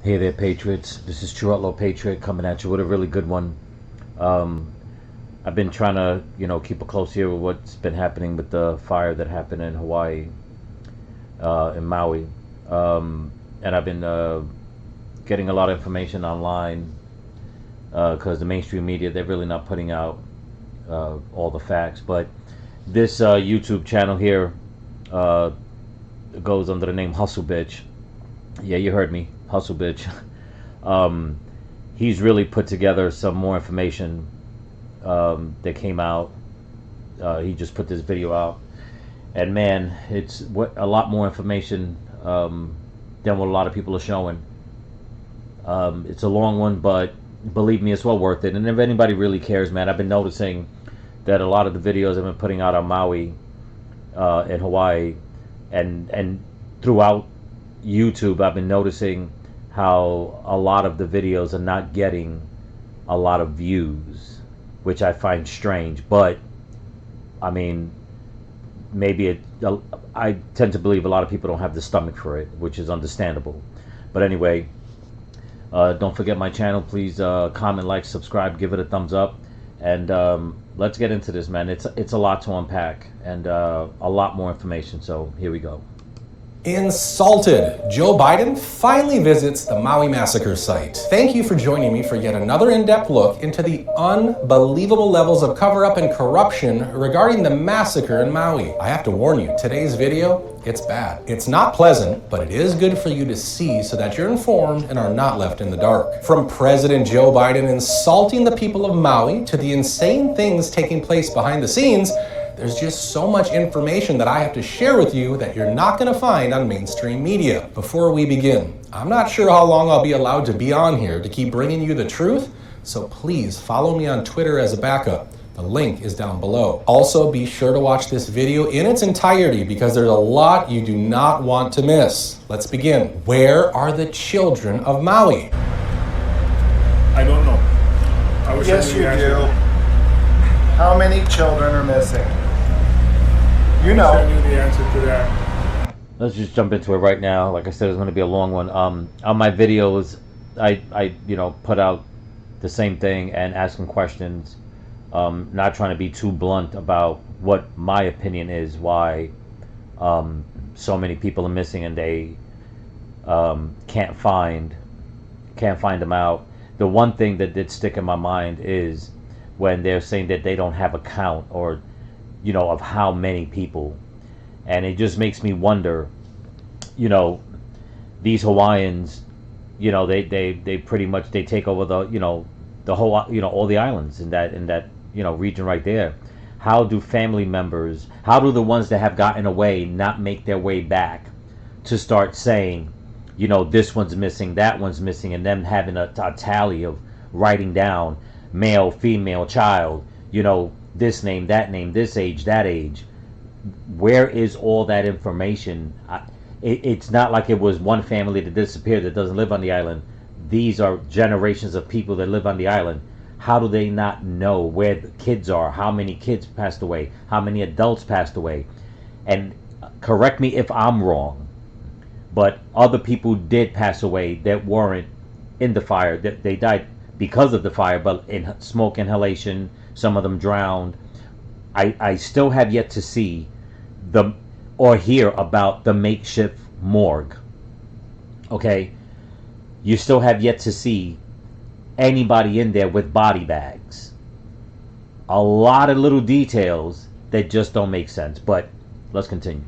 Hey there, Patriots. This is True Outlaw Patriot coming at you with a really good one. I've been trying to, keep a close ear with what's been happening with the fire that happened in Hawaii, in Maui. And I've been getting a lot of information online because the mainstream media, they're really not putting out all the facts. But this YouTube channel here goes under the name Hustle Bitch. Yeah, you heard me. Hustle Bitch. He's really put together some more information that came out. He just put this video out, and man, it's a lot more information than what a lot of people are showing. It's a long one, but believe me, it's well worth it. And if anybody really cares, man, I've been noticing that a lot of the videos I've been putting out on Maui in Hawaii and throughout YouTube, I've been noticing how a lot of the videos are not getting a lot of views, which I find strange. But I mean, maybe I tend to believe a lot of people don't have the stomach for it, which is understandable. But anyway, don't forget my channel. Please comment, like, subscribe, give it a thumbs up, and let's get into this, man. It's a lot to unpack and a lot more information. So here we go. Insulted, Joe Biden finally visits the Maui massacre site. Thank you for joining me for yet another in-depth look into the unbelievable levels of cover-up and corruption regarding the massacre in Maui. I have to warn you, today's video, it's bad. It's not pleasant, but it is good for you to see so that you're informed and are not left in the dark. From President Joe Biden insulting the people of Maui to the insane things taking place behind the scenes, there's just so much information that I have to share with you that you're not going to find on mainstream media. Before we begin, I'm not sure how long I'll be allowed to be on here to keep bringing you the truth, so please follow me on Twitter as a backup. The link is down below. Also, be sure to watch this video in its entirety because there's a lot you do not want to miss. Let's begin. Where are the children of Maui? I don't know. Yes, you do. How many children are missing? You know. I knew the answer to that. Let's just jump into it right now. Like I said, it's going to be a long one. On my videos, I put out the same thing and asking questions. Not trying to be too blunt about what my opinion is, why so many people are missing and they can't find them out. The one thing that did stick in my mind is when they're saying that they don't have a count or of how many people, and it just makes me wonder, these Hawaiians, they pretty much they take over the whole all the islands in that region right there. How do family members, how do the ones that have gotten away not make their way back to start saying, this one's missing, that one's missing, and them having a tally of writing down male, female, child, this name, this age, that age. Where is all that information? It's not like it was one family that disappeared that doesn't live on the island. These are generations of people that live on the island. How do they not know where the kids are? How many kids passed away? How many adults passed away? And correct me if I'm wrong, but other people did pass away that weren't in the fire. That they died because of the fire, but in smoke inhalation. Some of them drowned. I still have yet to see or hear about the makeshift morgue. Okay? You still have yet to see anybody in there with body bags. A lot of little details that just don't make sense. But let's continue.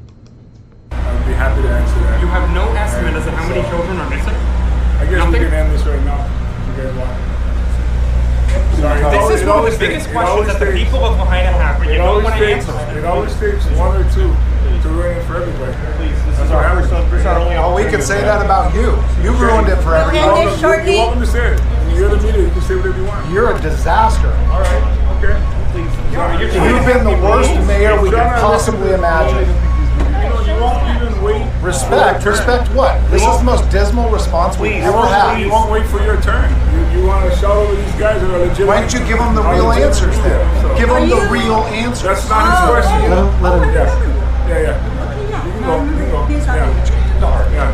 I'd be happy to answer that. You have no estimate as to how many children are missing? I guess we can end this right now. You guys want? Sorry, this is one of the biggest questions that the people of Lahaina have, but you don't want to answer it. It always takes one or two to ruin it for everybody. Please, this is our Well, we can say that about you. You ruined it for everybody. You're welcome to say it. You're the media. You can say whatever you want. You're a disaster. All right. Okay. Please. You've been the worst mayor we could possibly imagine. You won't even wait. Respect what? This is the most dismal response we've ever had. You won't wait for your turn. You want to shout over these guys that are legitimate. Why don't you give them the real answers then? Give them the real answers. That's not his question. Let him. Yeah. You can go. Yeah.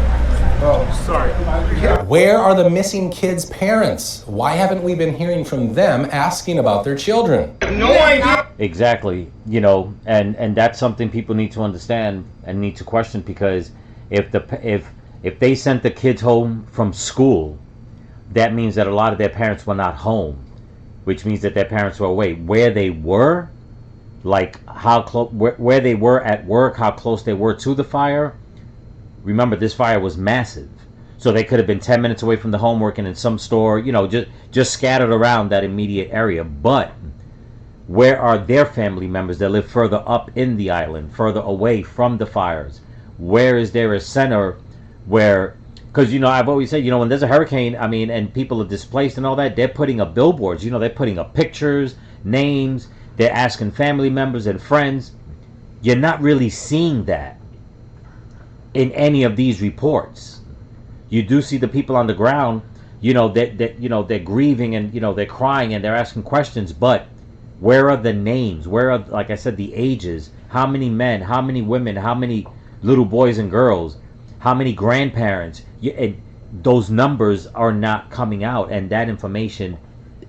Oh, sorry. Where are the missing kids' parents? Why haven't we been hearing from them asking about their children? No idea. Exactly, and that's something people need to understand and need to question, because if they sent the kids home from school, that means that a lot of their parents were not home, which means that their parents were away. Where they were, like how close, where they were at work, how close they were to the fire. Remember, this fire was massive, so they could have been 10 minutes away from the home, working in some store, just scattered around that immediate area. But where are their family members that live further up in the island, further away from the fires? Where is there a center where, because I've always said, when there's a hurricane, and people are displaced and all that, they're putting up billboards, they're putting up pictures, names, they're asking family members and friends. You're not really seeing that in any of these reports. You do see the people on the ground, they're grieving and they're crying and they're asking questions, but where are the names? Where are, like I said, the ages? How many men, how many women, how many little boys and girls, how many grandparents? And those numbers are not coming out, and that information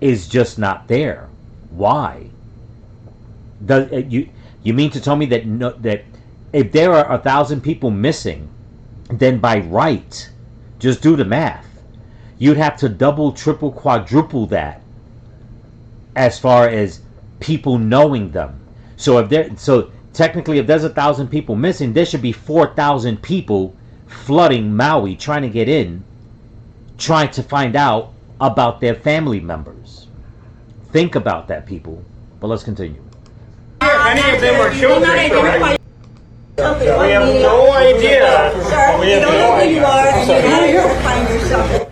is just not there. Why? You mean to tell me that if there are 1,000 people missing, then by right, just do the math, you'd have to double, triple, quadruple that as far as people knowing them. So technically, if there's 1,000 people missing, there should be 4,000 people flooding Maui, trying to get in, trying to find out about their family members. Think about that, people. But let's continue. Any of them are children, correct? Okay, We have no idea. Sir, We you have don't no know who you idea. are, and you're not here to find yourself.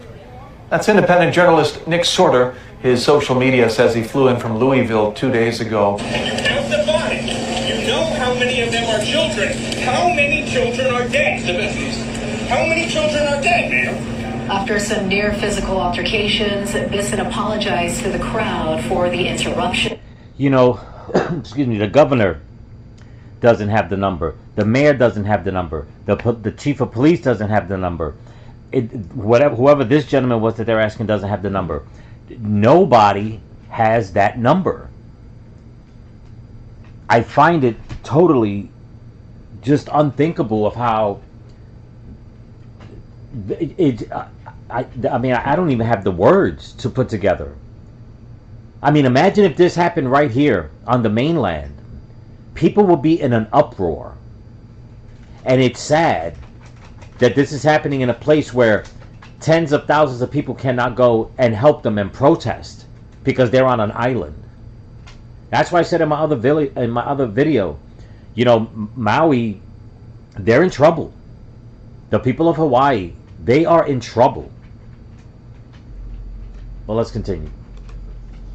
That's independent journalist Nick Sorter. His social media says he flew in from Louisville 2 days ago. You count the bodies. You know how many of them are children. How many children are dead? How many children are dead, ma'am? After some near physical altercations, Bisson apologized to the crowd for the interruption. Excuse me, the governor doesn't have the number. The mayor doesn't have the number. The chief of police doesn't have the number. Whoever this gentleman was that they're asking doesn't have the number. Nobody has that number. I find it totally just unthinkable of how I don't even have the words to put together. Imagine if this happened right here on the mainland. People will be in an uproar. And it's sad that this is happening in a place where tens of thousands of people cannot go and help them and protest because they're on an island. That's why I said in my other video, Maui, they're in trouble. The people of Hawaii, they are in trouble. Well, let's continue.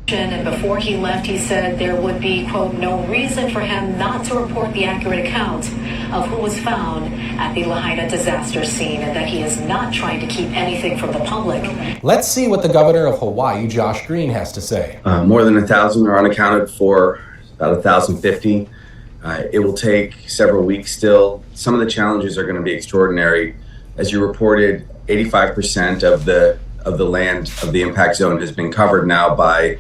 And before he left, he said there would be, quote, no reason for him not to report the accurate account of who was found at the Lahaina disaster scene, and that he is not trying to keep anything from the public. Let's see what the governor of Hawaii, Josh Green, has to say. More than 1,000 are unaccounted for, about 1,050. It will take several weeks still. Some of the challenges are going to be extraordinary. As you reported, 85% of the land of the impact zone has been covered now by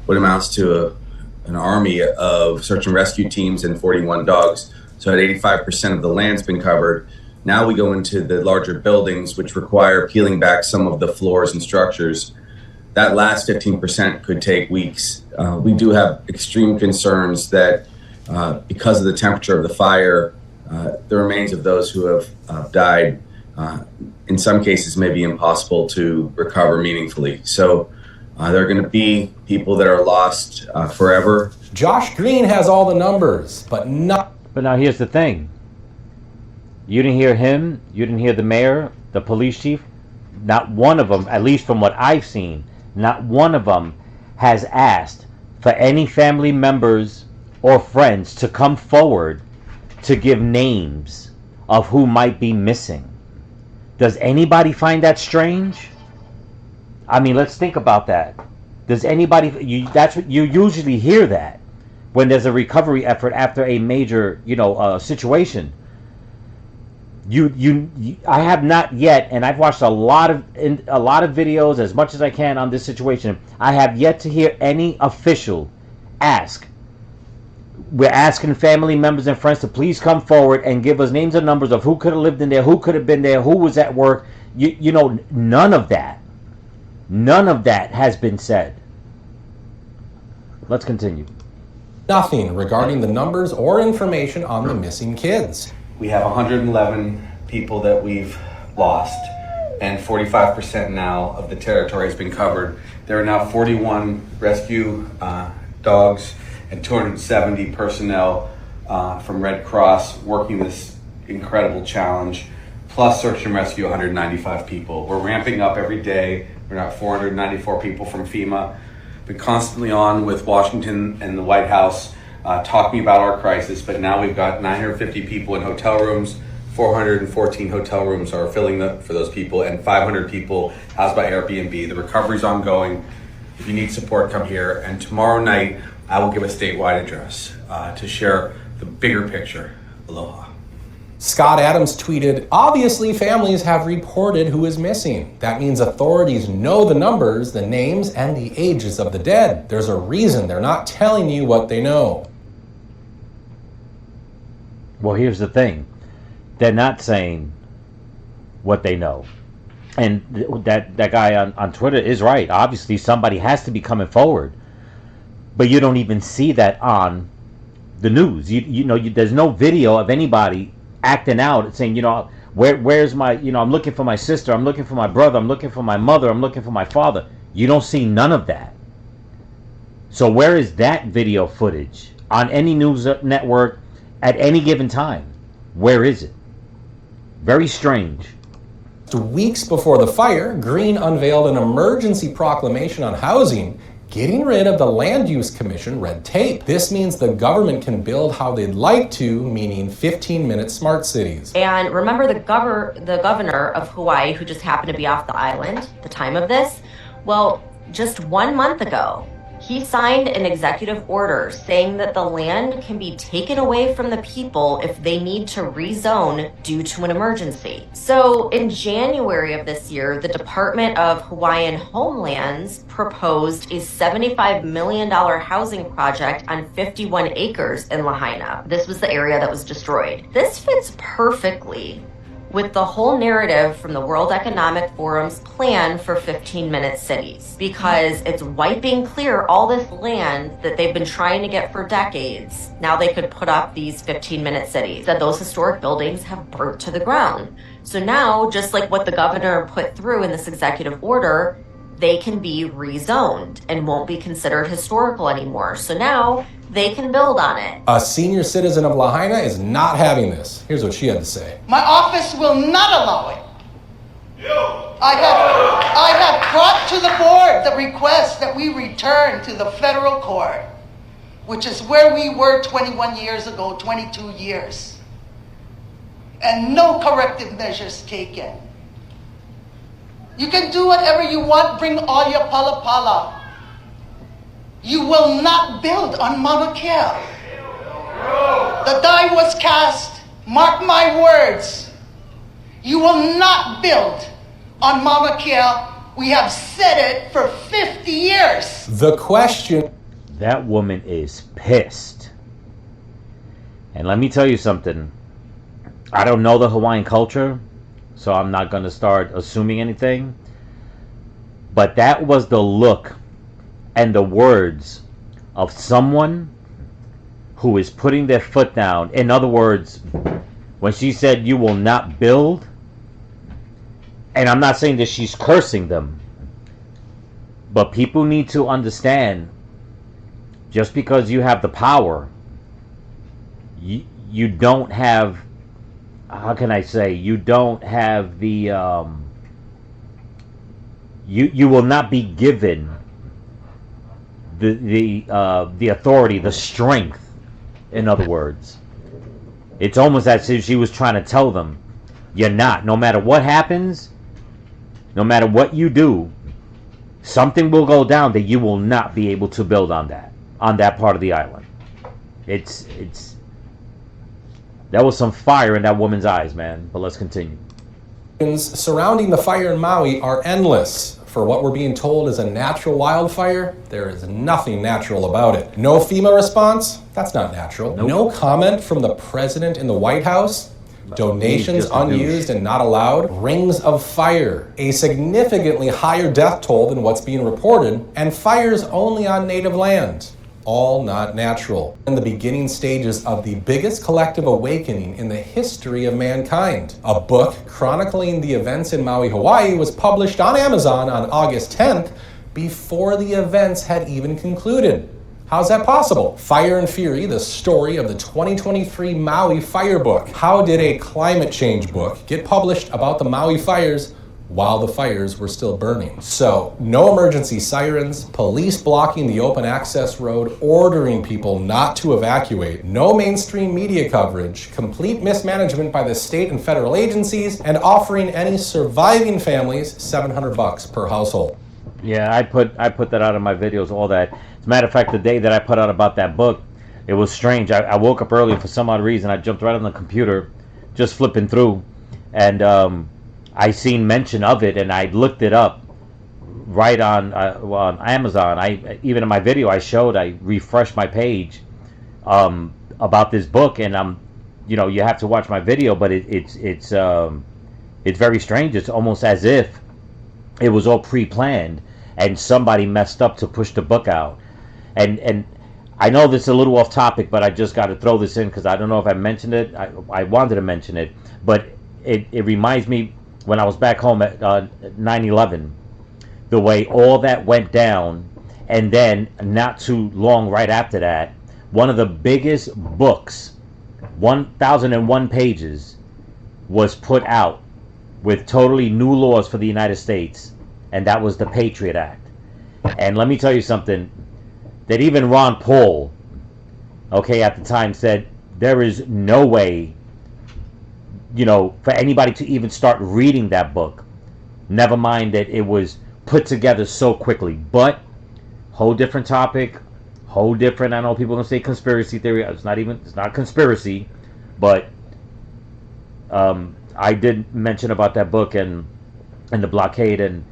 what amounts to an army of search and rescue teams and 41 dogs. So at 85% of the land's been covered. Now we go into the larger buildings, which require peeling back some of the floors and structures. That last 15% could take weeks. We do have extreme concerns that because of the temperature of the fire, the remains of those who have died, in some cases, may be impossible to recover meaningfully. So there are going to be people that are lost forever. Josh Green has all the numbers, but not. But now here's the thing. You didn't hear him. You didn't hear the mayor, the police chief. Not one of them, at least from what I've seen, not one of them has asked for any family members or friends to come forward to give names of who might be missing. Does anybody find that strange? Let's think about that. Does anybody? That's what you usually hear, that when there's a recovery effort after a major, situation. I have not yet, and I've watched a lot of videos as much as I can on this situation. I have yet to hear any official ask. We're asking family members and friends to please come forward and give us names and numbers of who could have lived in there, who could have been there, who was at work. You know, none of that has been said. Let's continue. Nothing regarding the numbers or information on the missing kids. We have 111 people that we've lost, and 45% now of the territory has been covered. There are now 41 rescue dogs and 270 personnel from Red Cross working this incredible challenge, plus search and rescue 195 people. We're ramping up every day. We're now 494 people from FEMA. Been constantly on with Washington and the White House talking about our crisis, but now we've got 950 people in hotel rooms. 414 hotel rooms are filling for those people, and 500 people housed by Airbnb. The recovery's ongoing. If you need support, come here. And tomorrow night, I will give a statewide address to share the bigger picture. Aloha. Scott Adams tweeted, obviously families have reported who is missing. That means authorities know the numbers, the names, and the ages of the dead. There's a reason they're not telling you what they know. Well, here's the thing. They're not saying what they know. And that guy on Twitter is right. Obviously, somebody has to be coming forward. But you don't even see that on the news. There's no video of anybody acting out, saying, where's my, I'm looking for my sister, I'm looking for my brother, I'm looking for my mother, I'm looking for my father. You don't see none of that. So where is that video footage on any news network at any given time? Where is it? Very strange. Weeks before the fire, Green unveiled an emergency proclamation on housing, getting rid of the Land Use Commission red tape. This means the government can build how they'd like to, meaning 15-minute smart cities. And remember the governor of Hawaii, who just happened to be off the island at the time of this? Well, just 1 month ago, he signed an executive order saying that the land can be taken away from the people if they need to rezone due to an emergency. So in January of this year, the Department of Hawaiian Homelands proposed a $75 million housing project on 51 acres in Lahaina. This was the area that was destroyed. This fits perfectly with the whole narrative from the World Economic Forum's plan for 15-minute cities, because it's wiping clear all this land that they've been trying to get for decades. Now they could put up these 15-minute cities, that those historic buildings have burnt to the ground. So now, just like what the governor put through in this executive order, they can be rezoned and won't be considered historical anymore. So now they can build on it. A senior citizen of Lahaina is not having this. Here's what she had to say. My office will not allow it. I have brought to the board the request that we return to the federal court, which is where we were 21 years ago, 22 years. And no corrective measures taken. You can do whatever you want, bring all your pala. You will not build on Mauna Kea. The die was cast, mark my words. You will not build on Mauna Kea. We have said it for 50 years. The question... That woman is pissed. And let me tell you something. I don't know the Hawaiian culture, so I'm not going to start assuming anything. But that was the look and the words of someone who is putting their foot down. In other words, when she said you will not build, and I'm not saying that she's cursing them, but people need to understand, just because you have the power, you don't have, how can I say, you don't have the, you will not be given the authority, the strength. In other words, it's almost as if she was trying to tell them, you're not. No matter what happens, no matter what you do, something will go down that you will not be able to build on that part of the island. It's There was some fire in that woman's eyes, man. But let's continue. Surrounding the fire in Maui are endless. For what we're being told is a natural wildfire, there is nothing natural about it. No FEMA response? That's not natural. Nope. No comment from the president in the White House? Donations unused and not allowed? Rings of fire, a significantly higher death toll than what's being reported, and fires only on native land. All not natural. In the beginning stages of the biggest collective awakening in the history of mankind. A book chronicling the events in Maui, Hawaii was published on Amazon on August 10th before the events had even concluded. How's that possible? Fire and Fury, the story of the 2023 Maui Fire Book. How did a climate change book get published about the Maui fires while the fires were still burning? So, no emergency sirens, police blocking the open access road, ordering people not to evacuate, no mainstream media coverage, complete mismanagement by the state and federal agencies, and offering any surviving families $700 per household. Yeah, I put that out in my videos, all that. As a matter of fact, the day that I put out about that book, it was strange. I woke up early for some odd reason. I jumped right on the computer, just flipping through, and I seen mention of it, and I looked it up right on Amazon. Even in my video I refreshed my page about this book, and you have to watch my video, but it's very strange. It's almost as if it was all pre-planned and somebody messed up to push the book out. And I know this is a little off topic, but I just got to throw this in because I don't know if I mentioned it. I wanted to mention it, but it reminds me when I was back home at 9/11, the way all that went down, and then not too long right after that, one of the biggest books, 1,001 pages, was put out with totally new laws for the United States, and that was the Patriot Act. And let me tell you something, that even Ron Paul, at the time said, there is no way, for anybody to even start reading that book. Never mind that it was put together so quickly. But, whole different topic, whole different, I know people are going to say conspiracy theory. It's not conspiracy, but I did mention about that book and the blockade, and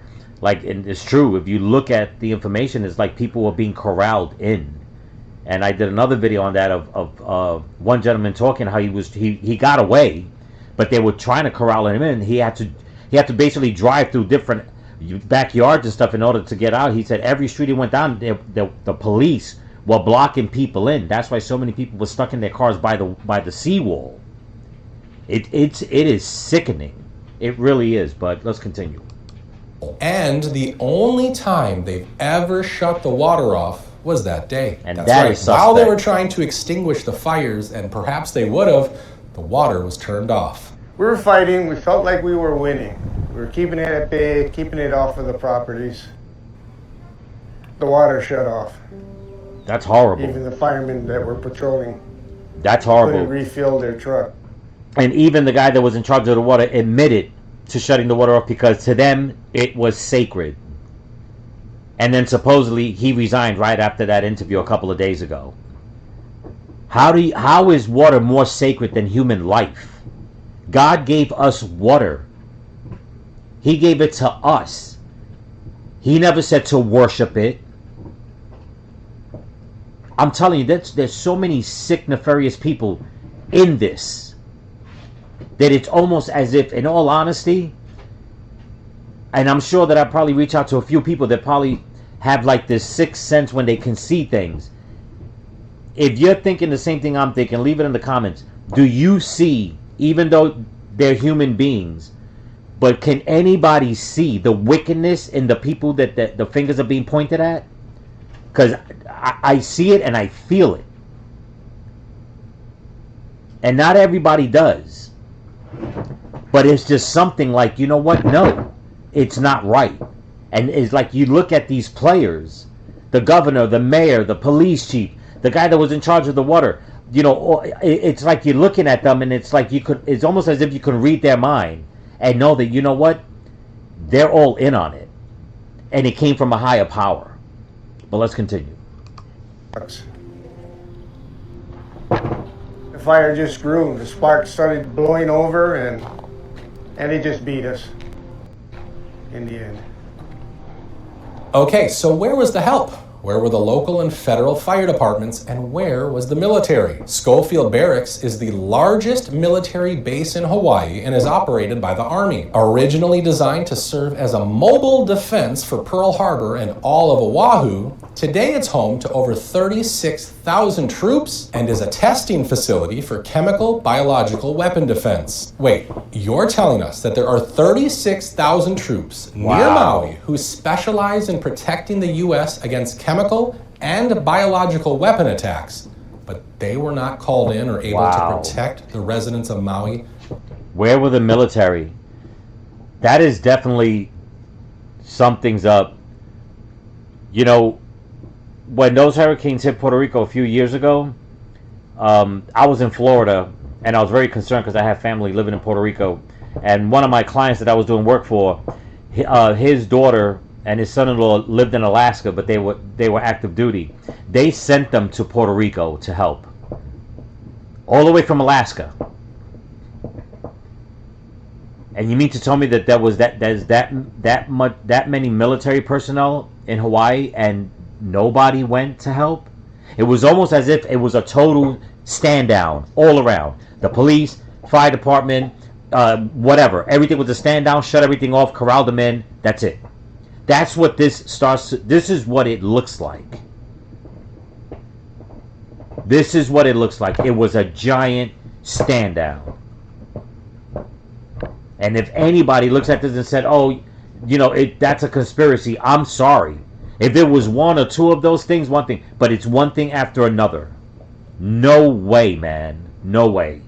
it's true. If you look at the information, it's like people were being corralled in. And I did another video on that of one gentleman talking how he got away, but they were trying to corral him in. He had to basically drive through different backyards and stuff in order to get out. He said every street he went down, the police were blocking people in. That's why so many people were stuck in their cars by the seawall. It is sickening. It really is. But let's continue. And the only time they've ever shut the water off was that day. And that's that right. is suspect. While they were trying to extinguish the fires, and perhaps they would have, the water was turned off. We were fighting. We felt like we were winning. We were keeping it at bay, keeping it off of the properties. The water shut off. That's horrible. Even the firemen that were patrolling. That's horrible. Couldn't refill their truck. And even the guy that was in charge of the water admitted to shutting the water off because to them it was sacred. And then supposedly he resigned right after that interview a couple of days ago. How is water more sacred than human life? God gave us water. He gave it to us. He never said to worship it. I'm telling you, there's so many sick, nefarious people in this that it's almost as if, in all honesty, and I'm sure that I probably reach out to a few people that probably have like this sixth sense when they can see things. If you're thinking the same thing I'm thinking, leave it in the comments. Do you see, even though they're human beings, but can anybody see the wickedness in the people that the fingers are being pointed at? Because I see it and I feel it. And not everybody does. But it's just something like, you know what? No, it's not right. And it's like you look at these players, the governor, the mayor, the police chief, the guy that was in charge of the water. It's like you're looking at them and it's like it's almost as if you can read their mind and know that, you know what? They're all in on it. And it came from a higher power. But let's continue. The the fire just grew. The sparks started blowing over, and it just beat us in the end. Okay, so where was the help? Where were the local and federal fire departments, and where was the military? Schofield Barracks is the largest military base in Hawaii and is operated by the Army. Originally designed to serve as a mobile defense for Pearl Harbor and all of Oahu, today it's home to over 36,000 troops and is a testing facility for chemical, biological weapon defense. Wait, you're telling us that there are 36,000 troops near Maui who specialize in protecting the U.S. against chemical and biological weapon attacks, but they were not called in or able to protect the residents of Maui? Where were the military? That is definitely something's up. You know, when those hurricanes hit Puerto Rico a few years ago, I was in Florida, and I was very concerned because I have family living in Puerto Rico. And one of my clients that I was doing work for, his daughter and his son-in-law lived in Alaska, but they were active duty. They sent them to Puerto Rico to help, all the way from Alaska. And you mean to tell me that there's that many military personnel in Hawaii and nobody went to help? It was almost as if it was a total stand down all around. The police, fire department, whatever. Everything was a stand down, shut everything off, corral them in. That's it. That's what this is what it looks like. This is what it looks like. It was a giant stand down. And if anybody looks at this and said, oh, you know, that's a conspiracy, I'm sorry. If it was one or two of those things, one thing. But it's one thing after another. No way, man. No way.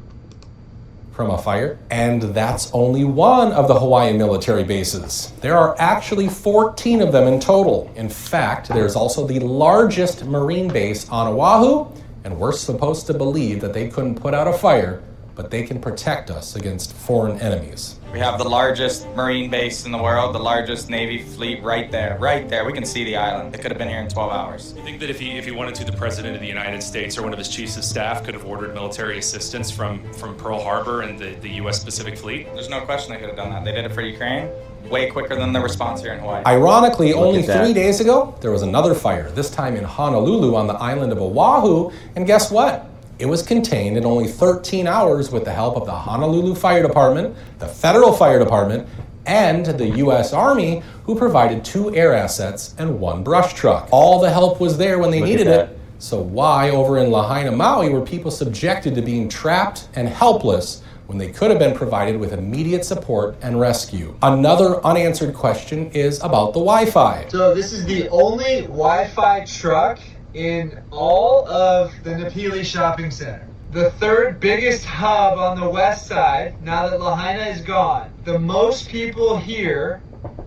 From a fire? And that's only one of the Hawaiian military bases. There are actually 14 of them in total. In fact, there's also the largest Marine base on Oahu, and we're supposed to believe that they couldn't put out a fire, but they can protect us against foreign enemies. We have the largest Marine base in the world, the largest Navy fleet right there. We can see the island. They could have been here in 12 hours. You think that if he wanted to, the President of the United States or one of his chiefs of staff could have ordered military assistance from Pearl Harbor and the U.S. Pacific Fleet? There's no question they could have done that. They did it for Ukraine way quicker than the response here in Hawaii. Ironically, only 3 days ago, there was another fire, this time in Honolulu on the island of Oahu, and guess what? It was contained in only 13 hours with the help of the Honolulu Fire Department, the Federal Fire Department, and the U.S. Army, who provided 2 air assets and 1 brush truck. All the help was there when they needed it. So why over in Lahaina, Maui, were people subjected to being trapped and helpless when they could have been provided with immediate support and rescue? Another unanswered question is about the Wi-Fi. So this is the only Wi-Fi truck in all of the Napili Shopping Center. The 3rd biggest hub on the west side, now that Lahaina is gone. The most people here,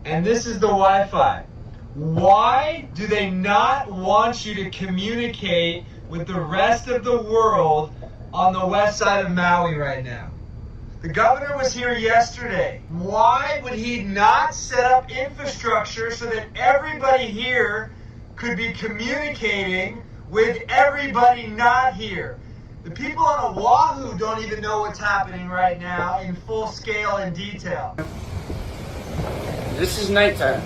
and this is the Wi-Fi. Why do they not want you to communicate with the rest of the world on the west side of Maui right now? The governor was here yesterday. Why would he not set up infrastructure so that everybody here could be communicating with everybody not here? The people on Oahu don't even know what's happening right now in full scale and detail. This is nighttime.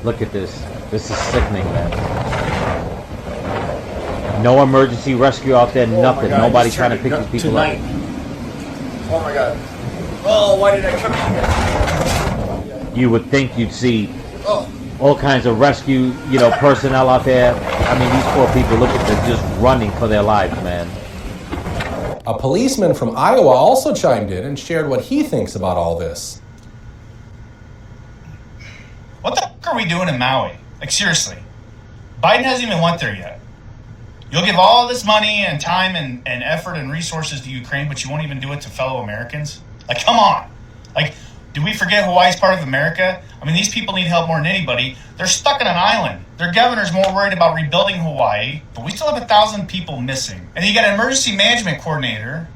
Look at this. This is sickening, man. No emergency rescue out there, nothing. God, Nobody trying to pick these people tonight. up. Oh my God. Oh, why did I come? You would think you'd see all kinds of rescue, personnel out there. I mean, these poor people, look at them just running for their lives, man. A policeman from Iowa also chimed in and shared what he thinks about all this. What the f*** are we doing in Maui? Like, seriously. Biden hasn't even went there yet. You'll give all this money and time and effort and resources to Ukraine, but you won't even do it to fellow Americans? Like, come on. Like, Do we forget Hawaii's part of America? I mean, these people need help more than anybody. They're stuck on an island. Their governor's more worried about rebuilding Hawaii, but we still have 1,000 people missing. And you got an emergency management coordinator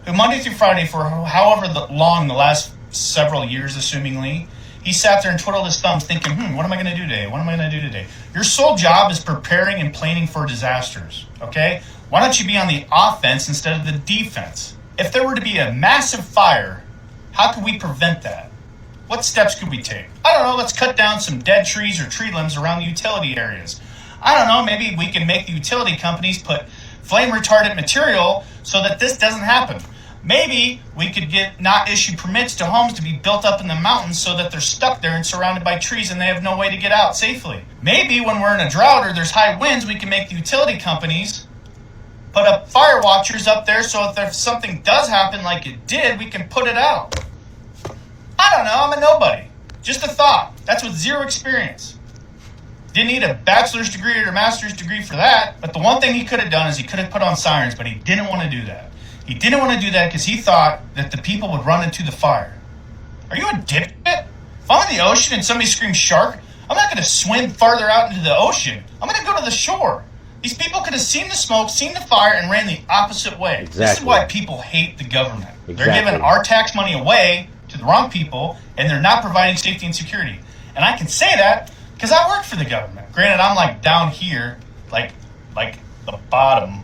who Monday through Friday for however long the last several years, assumingly, he sat there and twiddled his thumbs thinking, what am I going to do today? What am I going to do today? Your sole job is preparing and planning for disasters, okay? Why don't you be on the offense instead of the defense? If there were to be a massive fire, how could we prevent that? What steps could we take? I don't know, let's cut down some dead trees or tree limbs around the utility areas. I don't know, maybe we can make the utility companies put flame retardant material so that this doesn't happen. Maybe we could not issue permits to homes to be built up in the mountains so that they're stuck there and surrounded by trees and they have no way to get out safely. Maybe when we're in a drought or there's high winds, we can make the utility companies put up fire watchers up there so if something does happen like it did, we can put it out. I don't know, I'm a nobody. Just a thought. That's with zero experience. Didn't need a bachelor's degree or a master's degree for that, but the one thing he could have done is he could have put on sirens, but he didn't want to do that. He didn't want to do that because he thought that the people would run into the fire. Are you a dipshit? If I'm in the ocean and somebody screams shark, I'm not going to swim farther out into the ocean. I'm going to go to the shore. These people could have seen the smoke, seen the fire, and ran the opposite way. Exactly. This is why people hate the government. Exactly. They're giving our tax money away to the wrong people, and they're not providing safety and security. And I can say that because I work for the government. Granted, I'm like down here, like the bottom,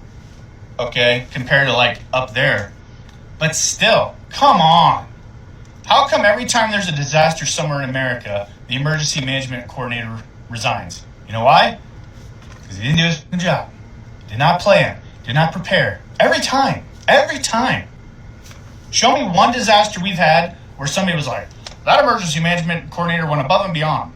okay, compared to like up there. But still, come on. How come every time there's a disaster somewhere in America, the emergency management coordinator resigns? You know why? Because he didn't do his job. Did not plan. Did not prepare. Every time. Every time. Show me one disaster we've had where somebody was like, that emergency management coordinator went above and beyond.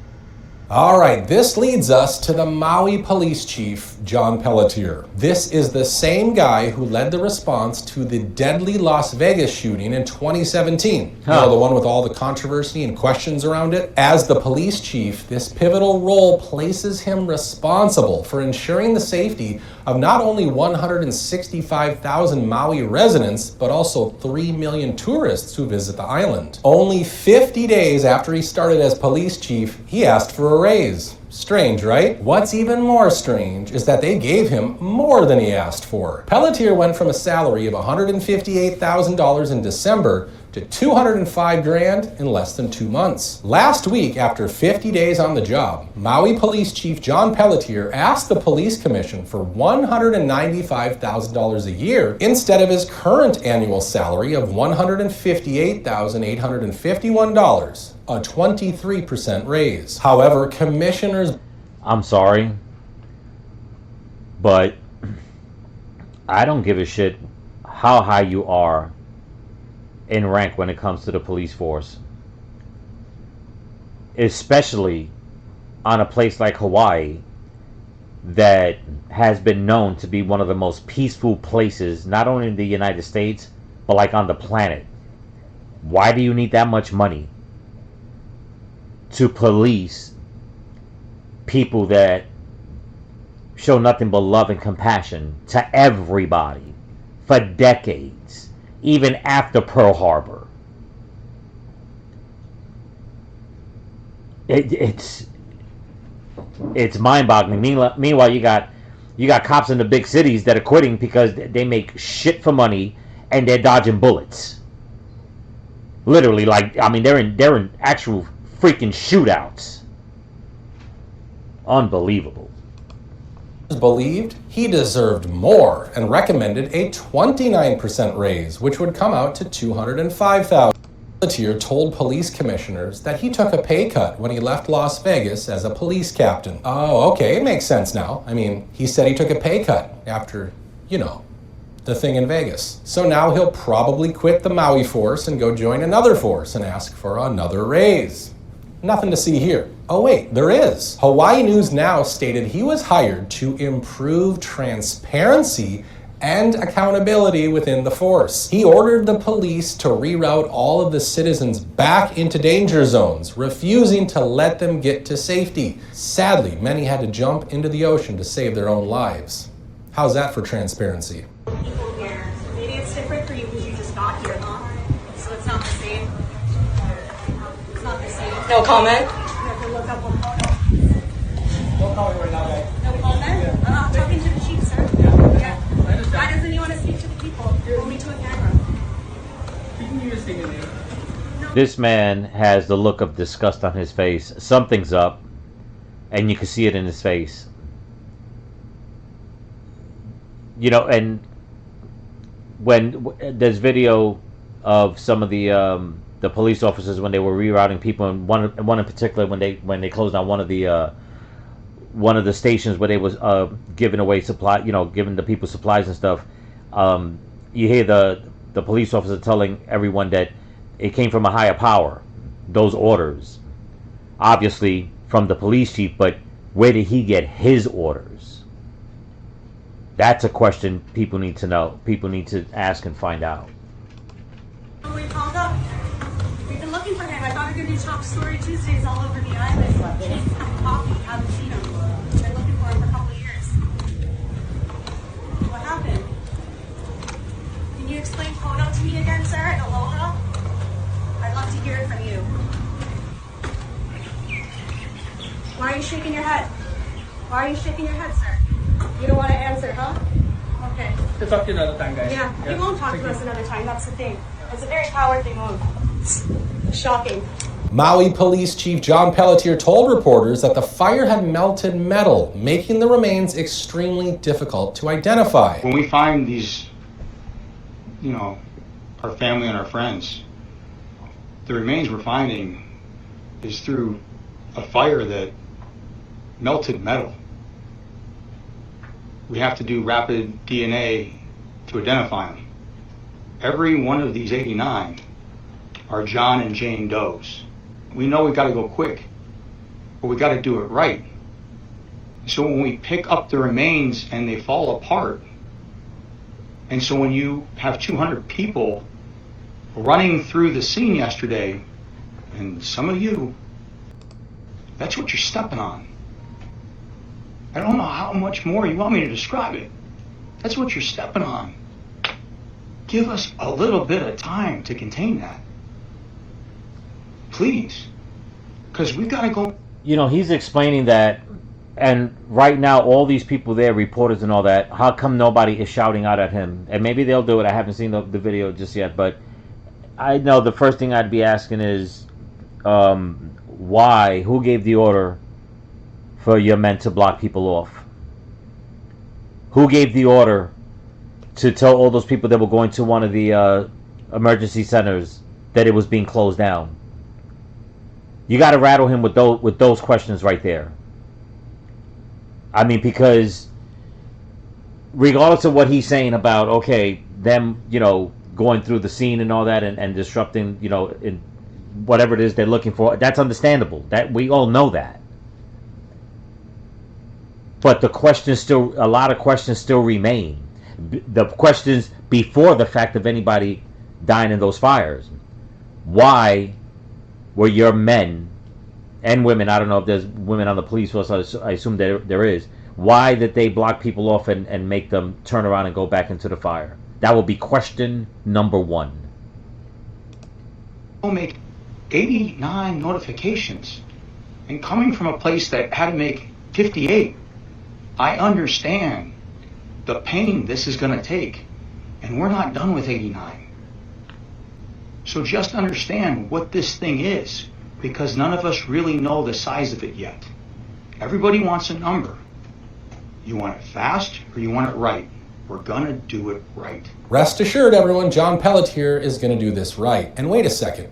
All right, this leads us to the Maui police chief, John Pelletier. This is the same guy who led the response to the deadly Las Vegas shooting in 2017. You know, the one with all the controversy and questions around it? As the police chief, this pivotal role places him responsible for ensuring the safety of not only 165,000 Maui residents, but also 3 million tourists who visit the island. Only 50 days after he started as police chief, he asked for a raise. Strange, right? What's even more strange is that they gave him more than he asked for. Pelletier went from a salary of $158,000 in December to $205,000 in less than 2 months. Last week, after 50 days on the job, Maui Police Chief John Pelletier asked the police commission for $195,000 a year instead of his current annual salary of $158,851, a 23% raise. However, commissioners... I'm sorry, but I don't give a shit how high you are in rank when it comes to the police force, especially on a place like Hawaii that has been known to be one of the most peaceful places, not only in the United States, but like on the planet. Why do you need that much money to police people that show nothing but love and compassion to everybody for decades, even after Pearl Harbor? It's mind-boggling. Meanwhile, you got cops in the big cities that are quitting because they make shit for money and they're dodging bullets. Literally, like, I mean, they're in actual freaking shootouts. Unbelievable. Believed he deserved more and recommended a 29% raise, which would come out to $205,000. Pelletier told police commissioners that he took a pay cut when he left Las Vegas as a police captain. Oh, okay, it makes sense now. I mean, he said he took a pay cut after, you know, the thing in Vegas. So now he'll probably quit the Maui force and go join another force and ask for another raise. Nothing to see here. Oh wait, there is. Hawaii News Now stated he was hired to improve transparency and accountability within the force. He ordered the police to reroute all of the citizens back into danger zones, refusing to let them get to safety. Sadly, many had to jump into the ocean to save their own lives. How's that for transparency? People here. Maybe it's different for you because you just got here, huh? So it's not the same. No comment? Don't call me right now, guys. No comment? I'm talking to the chief, sir. Yeah. Why doesn't he want to speak to the people? Only to a camera. You can use the name. This man has the look of disgust on his face. Something's up, and you can see it in his face. You know, and when there's video of some of the police officers when they were rerouting people, and one in particular when they closed down one of the stations where they was giving away supply, you know, giving the people supplies and stuff. You hear the police officer telling everyone that it came from a higher power, those orders, obviously from the police chief, but where did he get his orders? That's a question people need to know. People need to ask and find out. We called up. We've been looking for him. I thought we were going to do Top Story Tuesdays all over the island. Chase a cup of coffee. Haven't seen him. Been looking for him for a couple of years. What happened? Can you explain Kono to me again, sir, and Aloha? I'd love to hear it from you. Why are you shaking your head? Why are you shaking your head, sir? You don't want to answer, huh? Okay. We'll talk to you another time, guys. Yeah, he won't talk to us another time. That's the thing. It's a very cowardly move. It's shocking. Maui Police Chief John Pelletier told reporters that the fire had melted metal, making the remains extremely difficult to identify. When we find these, you know, our family and our friends, the remains we're finding is through a fire that melted metal. We have to do rapid DNA to identify them. Every one of these 89 are John and Jane Does. We know we got to go quick, but we got to do it right. So when we pick up the remains and they fall apart, and so when you have 200 people running through the scene yesterday, and some of you, that's what you're stepping on. I don't know how much more you want me to describe it. That's what you're stepping on. Give us a little bit of time to contain that. Please. Because we've got to go. You know, he's explaining that, and right now, all these people there, reporters and all that, how come nobody is shouting out at him? And maybe they'll do it. I haven't seen the video just yet, but I know the first thing I'd be asking is, why? Who gave the order for your men to block people off? Who gave the order to tell all those people that were going to one of the emergency centers that it was being closed down? You got to rattle him with those questions right there. I mean, because regardless of what he's saying about, okay, them, you know, going through the scene and all that and disrupting, you know, in whatever it is they're looking for, that's understandable. That we all know that. But the questions still, a lot of questions still remain. The questions before the fact of anybody dying in those fires. Why were your men and women, I don't know if there's women on the police force, I assume there is, why did they block people off and make them turn around and go back into the fire? That will be question number one. We'll make 89 notifications. And coming from a place that had to make 58, I understand the pain this is going to take. And we're not done with 89. So just understand what this thing is, because none of us really know the size of it yet. Everybody wants a number. You want it fast or you want it right? We're gonna do it right. Rest assured, everyone, John Pelletier is going to do this right. And wait a second.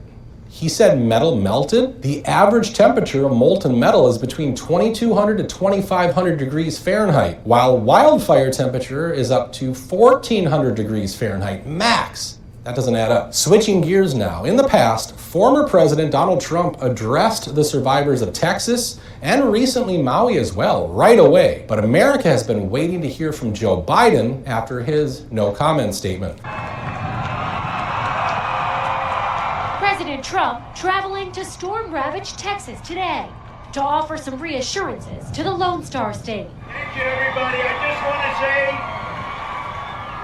He said metal melted? The average temperature of molten metal is between 2,200 to 2,500 degrees Fahrenheit, while wildfire temperature is up to 1,400 degrees Fahrenheit max. That doesn't add up. Switching gears now. In the past, former President Donald Trump addressed the survivors of Texas and recently Maui as well, right away. But America has been waiting to hear from Joe Biden after his no comment statement. President Trump traveling to storm-ravaged Texas today to offer some reassurances to the Lone Star State. Thank you, everybody. I just want to say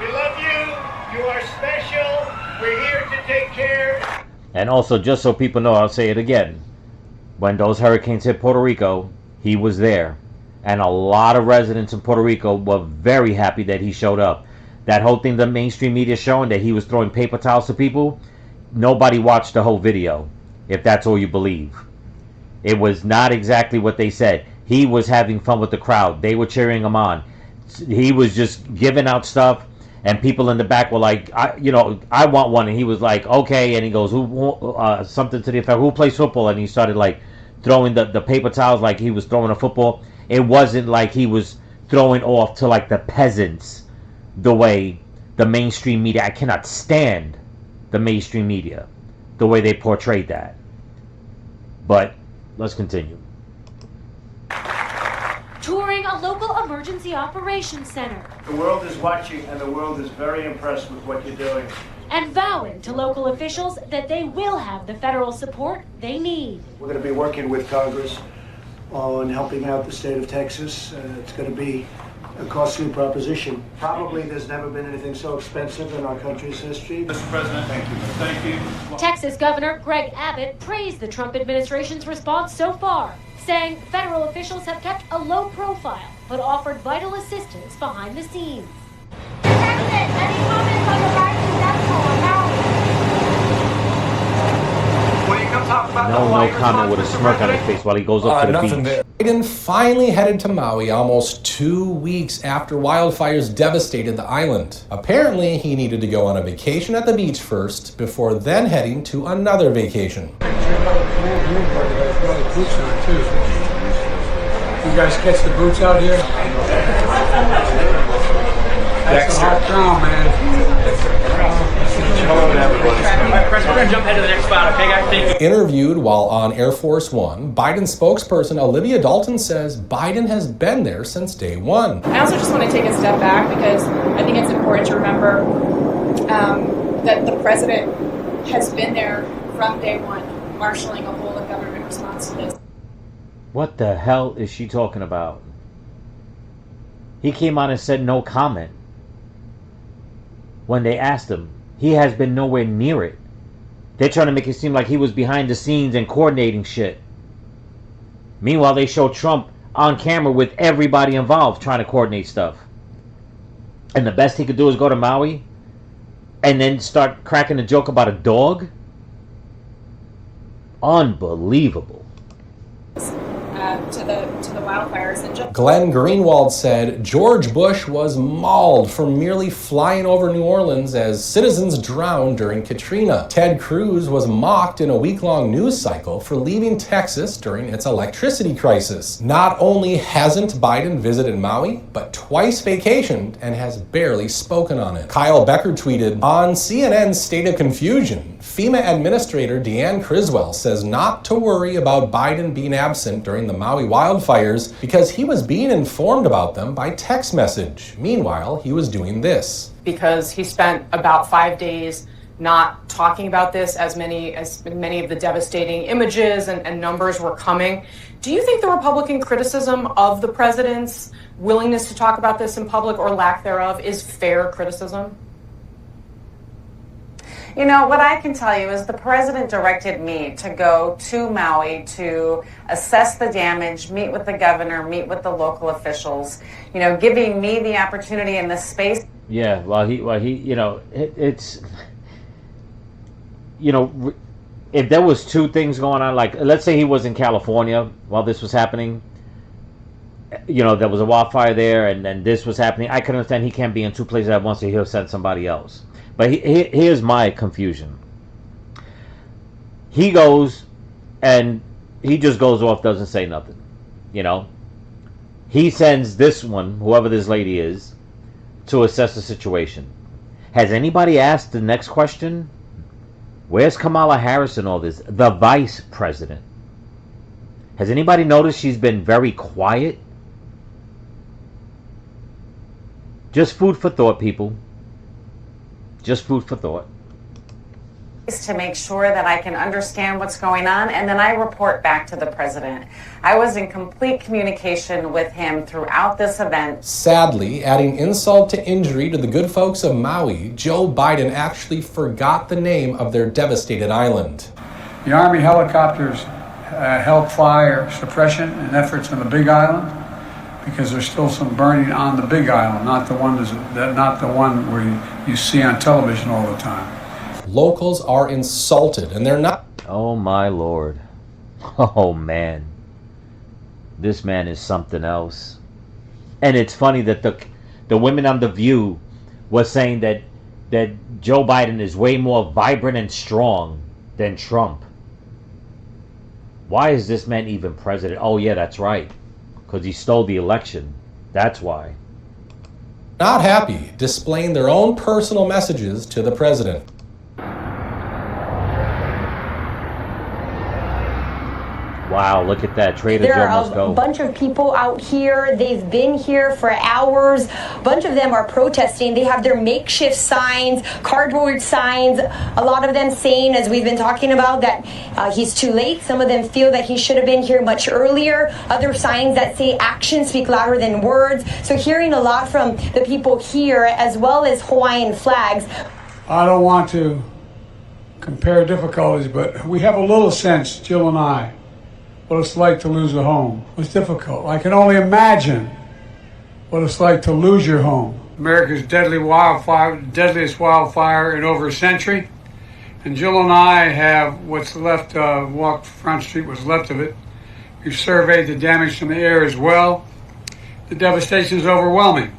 we love you. You are special. We're here to take care. And also, just so people know, I'll say it again. when those hurricanes hit Puerto Rico, he was there. And a lot of residents in Puerto Rico were very happy that he showed up. That whole thing the mainstream media showing that he was throwing paper towels to people, nobody watched the whole video, if that's all you believe. It was not exactly what they said. He was having fun with the crowd. They were cheering him on. He was just giving out stuff, and people in the back were like, I want one. And he was like, okay. And he goes, something to the effect, who plays football? And he started like throwing the paper towels like he was throwing a football. It wasn't like he was throwing off to like the peasants the way the mainstream media, I cannot stand the mainstream media, the way they portrayed that. But let's continue. Touring a local emergency operations center. The world is watching, and the world is very impressed with what you're doing. And vowing to local officials that they will have the federal support they need. We're going to be working with Congress on helping out the state of Texas. It's going to be a costly proposition. Probably there's never been anything so expensive in our country's history. Mr. President, thank you. Thank you. Texas Governor Greg Abbott praised the Trump administration's response so far, saying federal officials have kept a low profile but offered vital assistance behind the scenes. Any comments on the rising death toll in Maui? No comment with a smirk on his face while he goes up to the beach. Biden finally headed to Maui almost 2 weeks after wildfires devastated the island. Apparently, he needed to go on a vacation at the beach first before then heading to another vacation. You guys catch the boots out here? That's a hot ground, man. Press, we're going to jump ahead to the next spot, okay, guys? Thank you. Interviewed while on Air Force One, Biden spokesperson Olivia Dalton says Biden has been there since day one. I also just want to take a step back because I think it's important to remember that the president has been there from day one, marshaling a whole of government response to this. What the hell is she talking about? He came out and said no comment. When they asked him, he has been nowhere near it. They're trying to make it seem like he was behind the scenes and coordinating shit. Meanwhile, they show Trump on camera with everybody involved trying to coordinate stuff. And the best he could do is go to Maui and then start cracking a joke about a dog? Unbelievable. To the wildfires and just Glenn Greenwald said George Bush was mauled for merely flying over New Orleans as citizens drowned during Katrina. Ted Cruz was mocked in a week-long news cycle for leaving Texas during its electricity crisis. Not only hasn't Biden visited Maui, but twice vacationed and has barely spoken on it. Kyle Becker tweeted, on CNN's State of Confusion, FEMA Administrator Deanne Criswell says not to worry about Biden being absent during the Maui wildfires because he was being informed about them by text message. Meanwhile, he was doing this. because he spent about 5 days not talking about this as many of the devastating images and numbers were coming. Do you think the Republican criticism of the president's willingness to talk about this in public or lack thereof is fair criticism? You know, what I can tell you is the president directed me to go to Maui to assess the damage, meet with the governor, meet with the local officials, you know, giving me the opportunity in this space. Yeah, well, he, you know, it's, you know, if there was two things going on, like, let's say he was in California while this was happening, you know, there was a wildfire there and then this was happening, I can understand he can't be in two places at once, so he'll send somebody else. But here's my confusion. He goes and he just goes off, doesn't say nothing. You know? He sends this one, whoever this lady is, to assess the situation. Has anybody asked the next question? Where's Kamala Harris in all this? The vice president. Has anybody noticed she's been very quiet? Just food for thought, people. Just food for thought. To make sure that I can understand what's going on, and then I report back to the president. I was in complete communication with him throughout this event. Sadly, adding insult to injury to the good folks of Maui, Joe Biden actually forgot the name of their devastated island. The Army helicopters help fire suppression and efforts on the Big Island, because there's still some burning on the Big Island, not the one where you see on television all the time. Locals are insulted, and they're not. Oh my Lord. Oh man. This man is something else. And it's funny that the women on The View was saying that Joe Biden is way more vibrant and strong than Trump. Why is this man even president? Oh yeah, that's right. Because he stole the election. That's why. Not happy, displaying their own personal messages to the president. Wow, look at that. Trader There Joe are must go. a bunch of people out here. They've been here for hours. A bunch of them are protesting. They have their makeshift signs, cardboard signs. A lot of them saying, as we've been talking about, that he's too late. Some of them feel that he should have been here much earlier. Other signs that say actions speak louder than words. So hearing a lot from the people here, as well as Hawaiian flags. I don't want to compare difficulties, but we have a little sense, Jill and I, what it's like to lose a home. It's difficult. I can only imagine what it's like to lose your home. America's deadliest wildfire in over a century. And Jill and I have what's left, walked Front Street, what's left of it. We've surveyed the damage from the air as well. The devastation is overwhelming.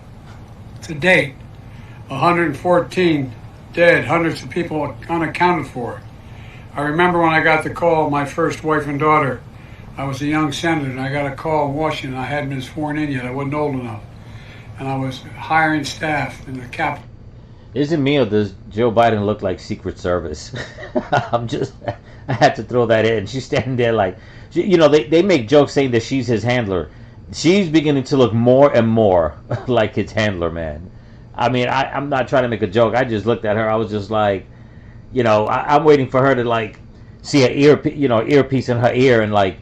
To date, 114 dead, hundreds of people unaccounted for. I remember when I got the call, my first wife and daughter, I was a young senator, and I got a call in Washington. I hadn't been sworn in yet. I wasn't old enough. And I was hiring staff in the Capitol. Is it me or does Joe Biden look like Secret Service? I had to throw that in. She's standing there like, they make jokes saying that she's his handler. She's beginning to look more and more like his handler, man. I mean, I'm not trying to make a joke. I just looked at her. I was just like, I'm waiting for her to like see an earpiece in her ear and like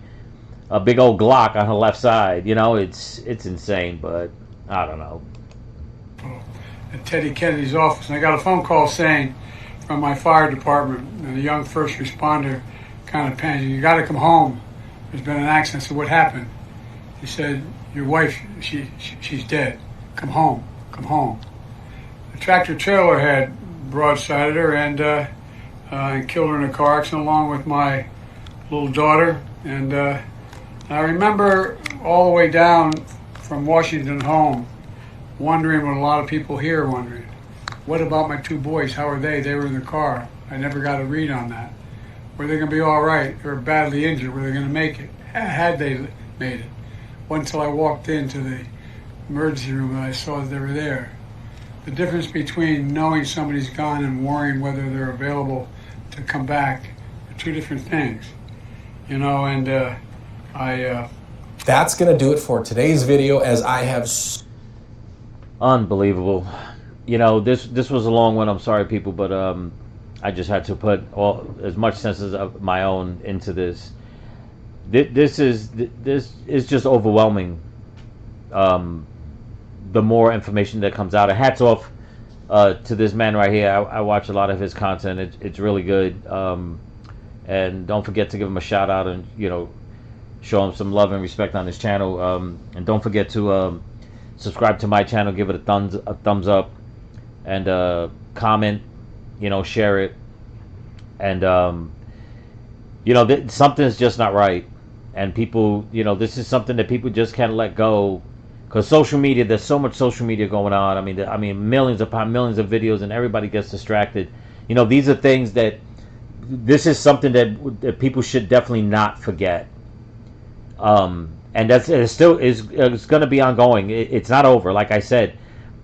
a big old Glock on her left side. It's insane, but I don't know. At Teddy Kennedy's office, and I got a phone call saying from my fire department, and a young first responder kind of panicked. You got to come home. There's been an accident. I said, what happened? He said, your wife, she's dead. Come home. Come home. The tractor trailer had broadsided her and killed her in a car accident along with my little daughter. And I remember all the way down from Washington home wondering what a lot of people here are wondering. What about my two boys? How are they? They were in the car. I never got a read on that. Were they going to be all right? They were badly injured. Were they going to make it? Had they made it? Wasn't until I walked into the emergency room that I saw that they were there. The difference between knowing somebody's gone and worrying whether they're available to come back are two different things. That's going to do it for today's video, as I have... Unbelievable. This was a long one. I'm sorry, people, but I just had to put as much sense of my own into this. This is just overwhelming. The more information that comes out, and hats off to this man right here. I watch a lot of his content. It's really good. And don't forget to give him a shout out and show him some love and respect on his channel. And don't forget to subscribe to my channel, give it a thumbs up, and comment, share it. And something's just not right. And people, this is something that people just can't let go, because social media, there's so much social media going on. I mean, millions upon millions of videos, and everybody gets distracted. These are things that, this is something that people should definitely not forget. And it's going to be ongoing. It's not over. Like I said,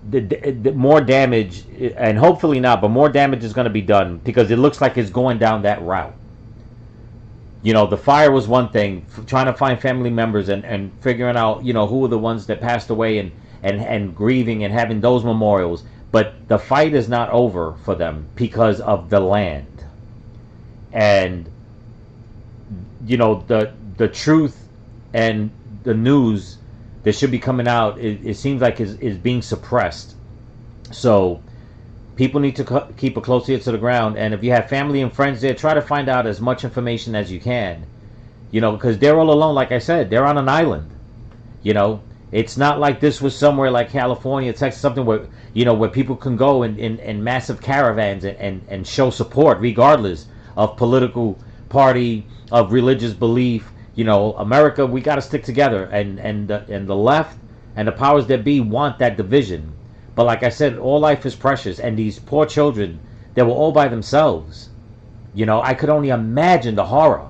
the more damage, and hopefully not, but more damage is going to be done, because it looks like it's going down that route. The fire was one thing, trying to find family members and figuring out, who are the ones that passed away and grieving and having those memorials. But the fight is not over for them because of the land. And, the truth and the news that should be coming out, it seems like is being suppressed. So people need to keep a close ear to the ground, and if you have family and friends there, try to find out as much information as you can, You know, because they're all alone. Like I said, they're on an island. You know, it's not like this was somewhere like California, Texas, something where, you know, where people can go in massive caravans and show support regardless of political party, of religious belief. You know, America, we got to stick together, and the left and the powers that be want that division. But like I said, all life is precious, and these poor children, they were all by themselves. You know, I could only imagine the horror.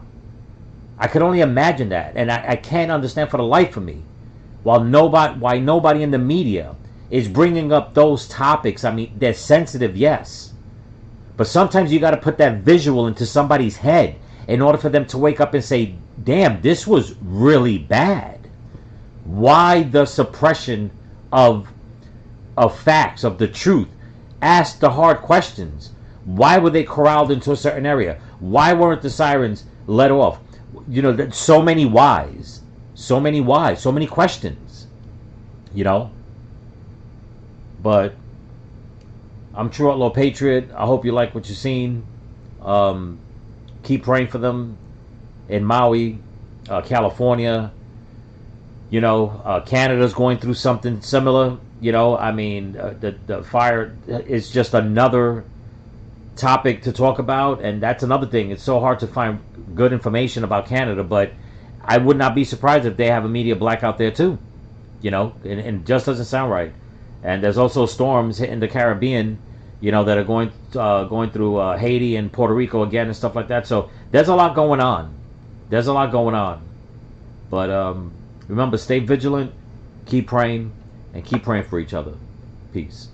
I could only imagine that, and I can't understand for the life of me why nobody in the media is bringing up those topics. I mean, they're sensitive, yes, but sometimes you got to put that visual into somebody's head in order for them to wake up and say, damn, this was really bad. Why the suppression of facts, of the truth? Ask the hard questions. Why were they corralled into a certain area? Why weren't the sirens let off? You know, so many whys, so many questions, you know. But I'm True Outlaw Patriot. I hope you like what you've seen. Keep praying for them in Maui, California. You know, Canada's going through something similar. You know, I mean, the fire is just another topic to talk about, and that's another thing. It's so hard to find good information about Canada, but I would not be surprised if they have a media blackout there too. You know, and it just doesn't sound right. And there's also storms hitting the Caribbean, you know, that are going through Haiti and Puerto Rico again and stuff like that. So there's a lot going on. But remember, stay vigilant, keep praying, and keep praying for each other. Peace.